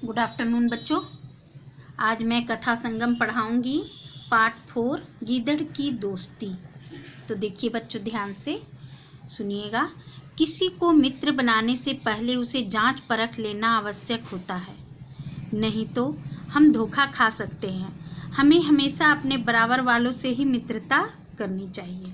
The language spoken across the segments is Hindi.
गुड आफ्टरनून बच्चों। आज मैं कथा संगम पढ़ाऊंगी पार्ट 4 गीदड़ की दोस्ती। तो देखिए बच्चों, ध्यान से सुनिएगा। किसी को मित्र बनाने से पहले उसे जांच परख लेना आवश्यक होता है, नहीं तो हम धोखा खा सकते हैं। हमें हमेशा अपने बराबर वालों से ही मित्रता करनी चाहिए।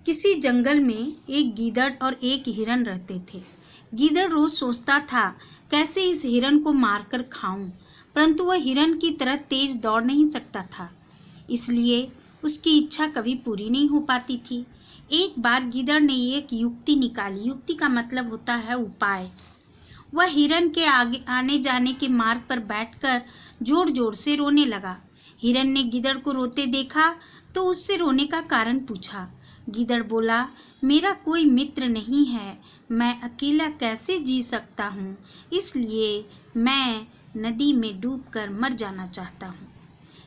किसी जंगल में एक गीदड़ और एक हिरन रहते थे। गीदड़ रोज सोचता था कैसे इस हिरन को मारकर खाऊं, परंतु वह हिरन की तरह तेज दौड़ नहीं सकता था, इसलिए उसकी इच्छा कभी पूरी नहीं हो पाती थी। एक बार गीदड़ ने एक युक्ति निकाली। युक्ति का मतलब होता है उपाय। वह हिरन के आगे आने जाने के मार्ग पर बैठकर जोर जोर से रोने लगा। हिरन ने गीदड़ को रोते देखा तो उससे रोने का कारण पूछा। गीदड़ बोला, मेरा कोई मित्र नहीं है, मैं अकेला कैसे जी सकता हूँ, इसलिए मैं नदी में डूबकर मर जाना चाहता हूँ।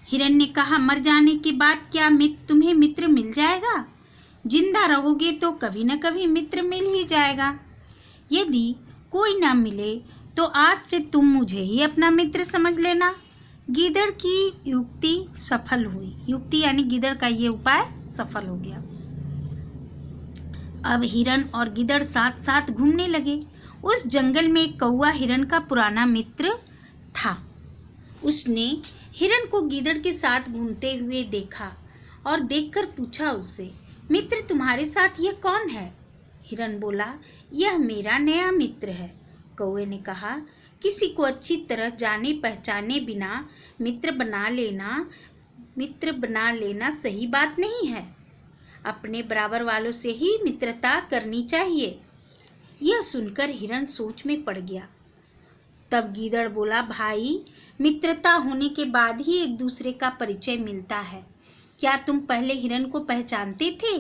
हिरन ने कहा, मर जाने के बाद क्या तुम्हें मित्र मिल जाएगा? जिंदा रहोगे तो कभी न कभी मित्र मिल ही जाएगा। यदि कोई ना मिले तो आज से तुम मुझे ही अपना मित्र समझ लेना। गीदड़ की युक्ति सफल हुई। युक्ति यानी गीदड़ का ये उपाय सफल हो गया। अब हिरन और गीदड़ साथ साथ घूमने लगे। उस जंगल में एक कौवा हिरन का पुराना मित्र था। उसने हिरन को गीदड़ के साथ घूमते हुए देखा और देखकर पूछा उससे, मित्र तुम्हारे साथ यह कौन है? हिरन बोला, यह मेरा नया मित्र है। कौवे ने कहा, किसी को अच्छी तरह जाने पहचाने बिना मित्र बना लेना सही बात नहीं है। अपने बराबर वालों से ही मित्रता करनी चाहिए। यह सुनकर हिरन सोच में पड़ गया। तब गीदड़ बोला, भाई, मित्रता होने के बाद ही एक दूसरे का परिचय मिलता है। क्या तुम पहले हिरन को पहचानते थे?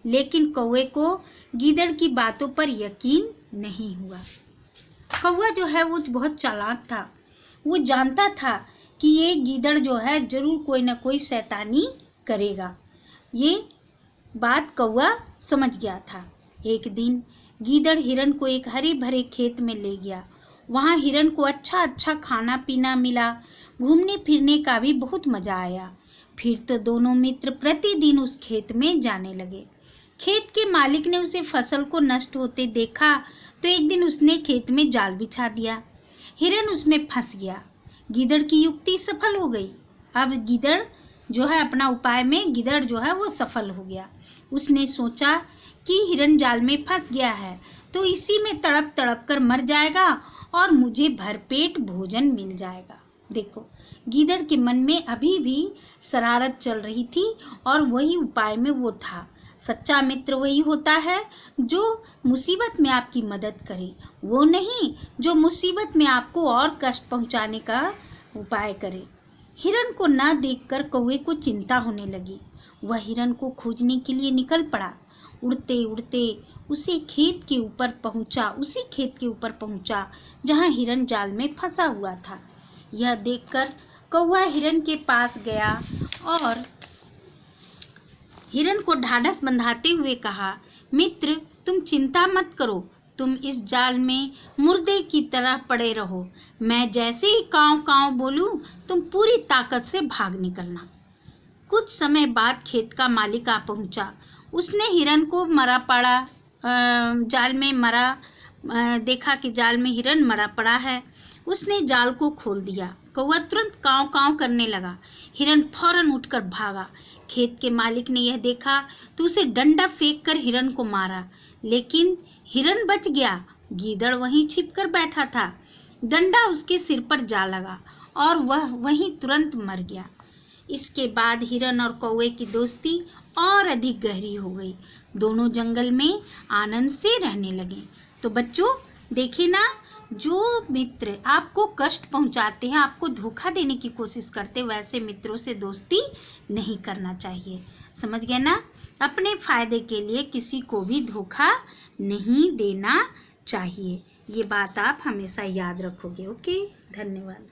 लेकिन कौवे को गीदड़ की बातों पर यकीन नहीं हुआ। कौवा जो है वो बहुत चालाक था। वो जानता था कि ये गीदड़ जो है जरूर कोई ना कोई शैतानी करेगा। ये बात कौवा समझ गया था। एक दिन गीदड़ हिरन को एक हरे भरे खेत में ले गया। वहाँ हिरन को अच्छा खाना पीना मिला। घूमने फिरने का भी बहुत मजा आया। फिर तो दोनों मित्र प्रतिदिन उस खेत में जाने लगे। खेत के मालिक ने उसे फसल को नष्ट होते देखा तो एक दिन उसने खेत में जाल बिछा दिया। हिरन उसमें फंस गया। गीदड़ की युक्ति सफल हो गई। अब गीदड़ जो है अपना उपाय में गीदड़ जो है वो सफल हो गया। उसने सोचा कि हिरन जाल में फंस गया है तो इसी में तड़प तड़प कर मर जाएगा और मुझे भरपेट भोजन मिल जाएगा। देखो, गीदड़ के मन में अभी भी शरारत चल रही थी और वही उपाय में वो था। सच्चा मित्र वही होता है जो मुसीबत में आपकी मदद करे, वो नहीं जो मुसीबत में आपको और कष्ट पहुंचाने का उपाय करे। हिरन को न देखकर कौवे को चिंता होने लगी। वह हिरन को खोजने के लिए निकल पड़ा। उड़ते उड़ते उसी खेत के ऊपर पहुंचा जहां हिरन जाल में फंसा हुआ था। यह देखकर कौवा हिरन के पास गया और हिरन को ढाढ़स बंधाते हुए कहा, मित्र, तुम चिंता मत करो, तुम इस जाल में मुर्दे की तरह पड़े रहो। मैं जैसे ही काँव काँव बोलूं तुम पूरी ताकत से भाग निकलना। कुछ समय बाद खेत का मालिक आ पहुंचा। उसने हिरन को देखा कि जाल में हिरन मरा पड़ा है। उसने जाल को खोल दिया। कौवा तुरंत काँव काँव करने लगा। हिरन फौरन उठकर भागा। खेत के मालिक ने यह देखा तो उसे डंडा फेंक कर हिरन को मारा, लेकिन हिरन बच गया। गीदड़ वहीं छिपकर बैठा था। डंडा उसके सिर पर जा लगा और वह वहीं तुरंत मर गया। इसके बाद हिरन और कौवे की दोस्ती और अधिक गहरी हो गई। दोनों जंगल में आनंद से रहने लगे। तो बच्चों, देखे ना, जो मित्र आपको कष्ट पहुंचाते हैं, आपको धोखा देने की कोशिश करते, वैसे मित्रों से दोस्ती नहीं करना चाहिए। समझ गए ना? अपने फायदे के लिए किसी को भी धोखा नहीं देना चाहिए। ये बात आप हमेशा याद रखोगे। ओके, धन्यवाद।